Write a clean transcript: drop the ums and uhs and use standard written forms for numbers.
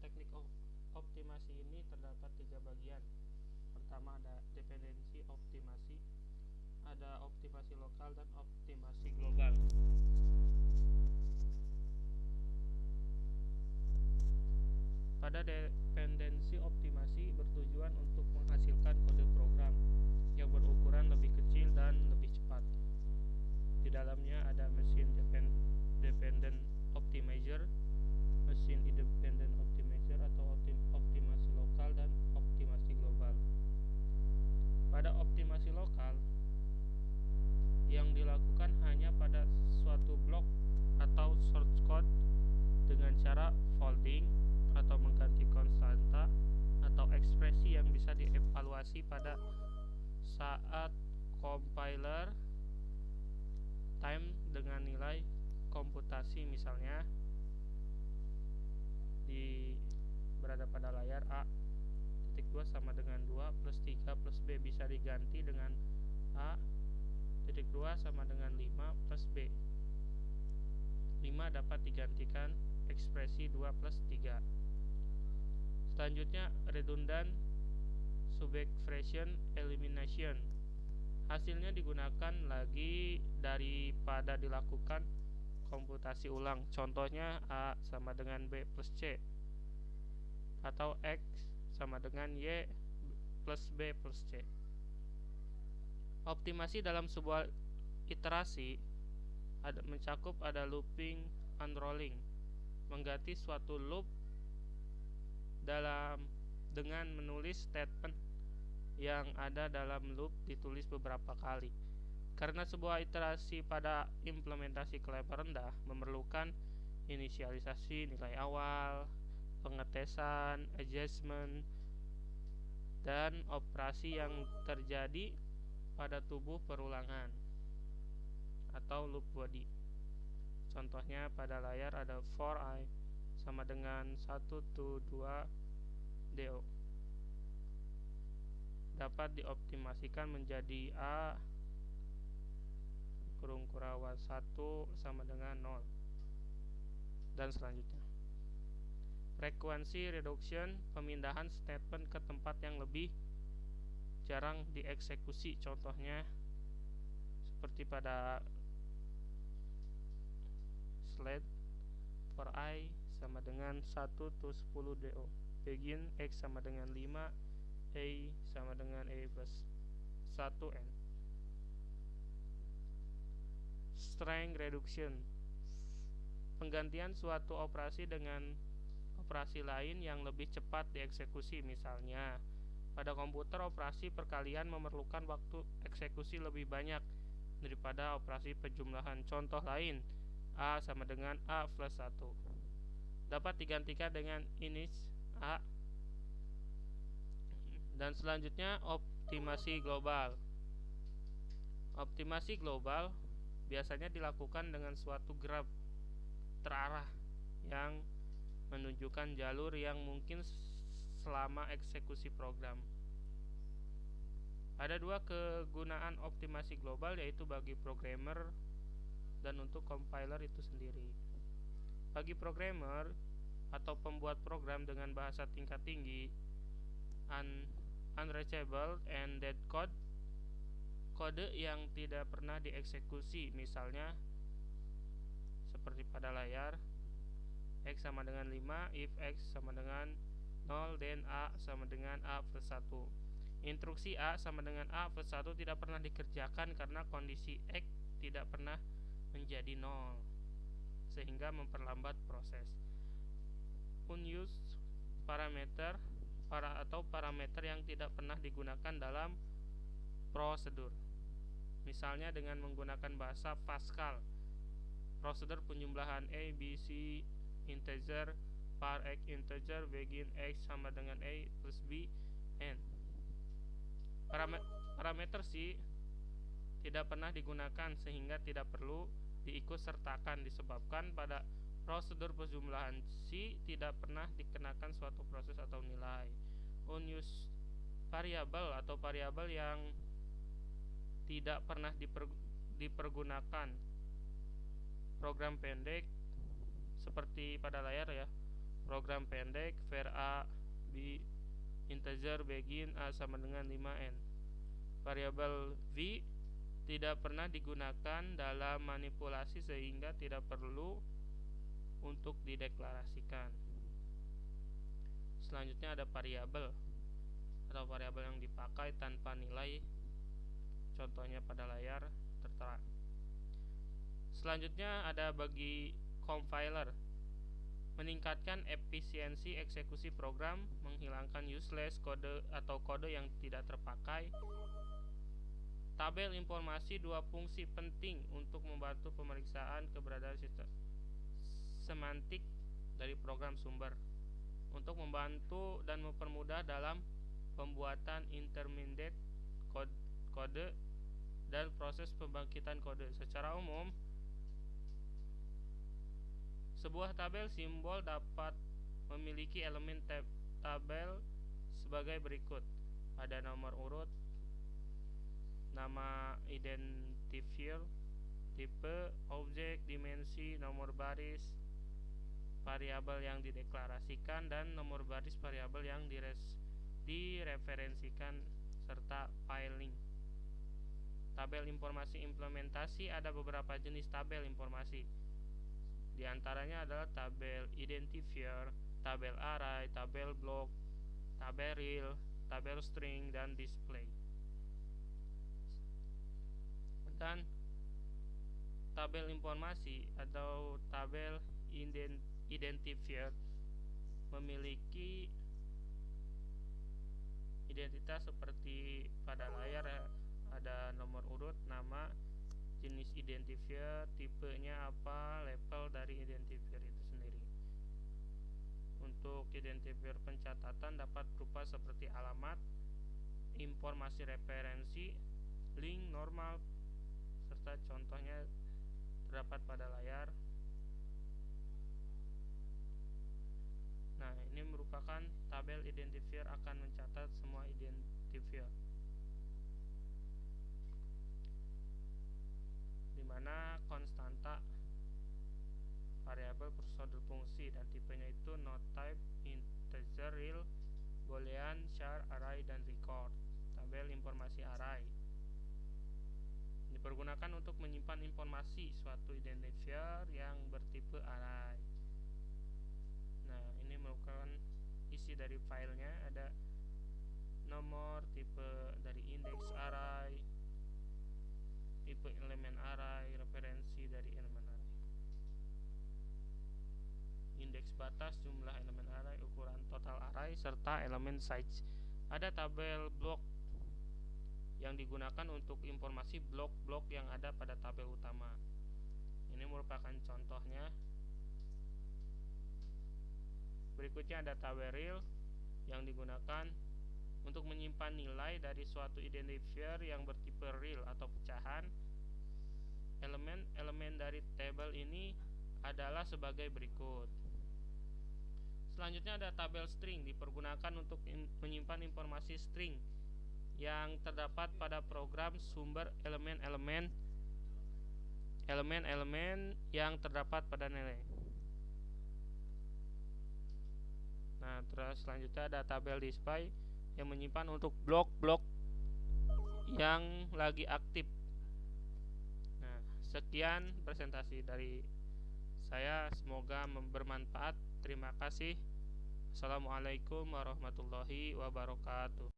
teknik optimasi ini terdapat 3 bagian. Pertama ada dependensi optimasi, ada optimasi lokal dan optimasi global. Pada dependensi optimasi bertujuan untuk menghasilkan kode program yang berukuran lebih kecil dan lebih cepat. Di dalamnya ada machine dependent optimizer, machine independent optimizer atau optimasi lokal dan optimasi global. Pada optimasi lokal yang dilakukan hanya pada suatu blok atau source code dengan cara folding atau mengganti konstanta atau ekspresi yang bisa dievaluasi pada saat compiler time dengan nilai komputasi, misalnya berada pada layar A titik 2 sama dengan 2 plus 3 plus B bisa diganti dengan A titik 2 sama dengan 5 plus B. 5 dapat digantikan ekspresi 2 plus 3. Selanjutnya redundant subtraction elimination. Hasilnya digunakan lagi daripada dilakukan komputasi ulang. Contohnya A sama dengan B plus C atau X sama dengan Y plus B plus C. Optimasi dalam sebuah iterasi mencakup ada looping, unrolling, mengganti suatu loop dengan menulis statement yang ada dalam loop ditulis beberapa kali. Karena sebuah iterasi pada implementasi ke level rendah memerlukan inisialisasi nilai awal, pengetesan, adjustment, dan operasi yang terjadi pada tubuh perulangan atau loop body. Contohnya pada layar ada for I sama dengan 1 to 2 do. Dapat dioptimasikan menjadi A kurung kurawan 1 sama dengan 0 dan selanjutnya. Frekuensi reduction, pemindahan statement ke tempat yang lebih jarang dieksekusi. Contohnya seperti pada slide for I sama dengan 1 to 10 do. Begin X sama dengan 5, A sama dengan A plus 1N. Strength reduction, penggantian suatu operasi dengan operasi lain yang lebih cepat dieksekusi. Misalnya pada komputer operasi perkalian memerlukan waktu eksekusi lebih banyak daripada operasi penjumlahan. Contoh lain, A sama dengan A plus 1 dapat digantikan dengan init A. Dan selanjutnya optimasi global. Optimasi global biasanya dilakukan dengan suatu graf terarah yang menunjukkan jalur yang mungkin selama eksekusi program. Ada 2 kegunaan optimasi global, yaitu bagi programmer dan untuk compiler itu sendiri. Bagi programmer atau pembuat program dengan bahasa tingkat tinggi, unreachable and dead code, kode yang tidak pernah dieksekusi, misalnya seperti pada layar X sama dengan 5 if X sama dengan 0 then A sama dengan A plus 1. Instruksi A sama dengan A plus 1 tidak pernah dikerjakan karena kondisi X tidak pernah menjadi 0, sehingga memperlambat proses. Unused parameter atau parameter yang tidak pernah digunakan dalam prosedur. Misalnya dengan menggunakan bahasa Pascal, prosedur penjumlahan A, B, C integer par X integer begin X sama dengan A plus B N. Parameter C tidak pernah digunakan sehingga tidak perlu diikutsertakan disebabkan pada prosedur penjumlahan C tidak pernah dikenakan suatu proses atau nilai. Unused variable atau variabel yang tidak pernah dipergunakan. Program pendek seperti pada layar ya, program pendek var a b integer begin a sama dengan 5n. Variabel v tidak pernah digunakan dalam manipulasi sehingga tidak perlu untuk dideklarasikan. Selanjutnya ada variabel atau variabel yang dipakai tanpa nilai, contohnya pada layar tertera. Selanjutnya ada bagi compiler, meningkatkan efisiensi eksekusi program, menghilangkan useless kode atau kode yang tidak terpakai. Tabel informasi dua fungsi penting untuk membantu pemeriksaan keberadaan sistem semantik dari program sumber, untuk membantu dan mempermudah dalam pembuatan intermediate kode dan proses pembangkitan kode. Secara umum, sebuah tabel simbol dapat memiliki elemen tabel sebagai berikut. Ada nomor urut, nama identifier, tipe, objek, dimensi, nomor baris, variabel yang dideklarasikan, dan nomor baris variabel yang direferensikan, serta file link. Tabel informasi implementasi, ada beberapa jenis tabel informasi. Di antaranya adalah tabel identifier, tabel array, tabel block, tabel real, tabel string, dan display. Dan tabel informasi atau tabel identifier memiliki identitas seperti pada layar, ada nomor urut, nama, jenis identifier, tipenya apa, level dari identifier itu sendiri. Untuk identifier pencatatan dapat berupa seperti alamat, informasi referensi, link, normal, serta contohnya terdapat pada layar. Nah, ini merupakan tabel identifier akan mencatat semua identifier, di mana konstanta, variabel, prosedur, fungsi, dan tipenya itu no type, integer, real, boolean, char, array, dan record. Tabel informasi array dipergunakan untuk menyimpan informasi suatu identifier yang bertipe array. Nah, ini merupakan isi dari filenya, ada nomor, tipe dari indeks array, tipe elemen array, referensi dari elemen array, indeks batas, jumlah elemen array, ukuran total array, serta elemen size. Ada tabel blok yang digunakan untuk informasi blok-blok yang ada pada tabel utama. Ini merupakan contohnya. Berikutnya ada tabel real yang digunakan untuk menyimpan nilai dari suatu identifier yang bertipe real atau pecahan. Elemen-elemen dari tabel ini adalah sebagai berikut. Selanjutnya ada tabel string, dipergunakan untuk menyimpan informasi string yang terdapat pada program sumber, elemen-elemen yang terdapat pada nilai. Nah, terus selanjutnya ada tabel display yang menyimpan untuk blok-blok yang lagi aktif. Nah, sekian presentasi dari saya, semoga bermanfaat. Terima kasih. Assalamualaikum warahmatullahi wabarakatuh.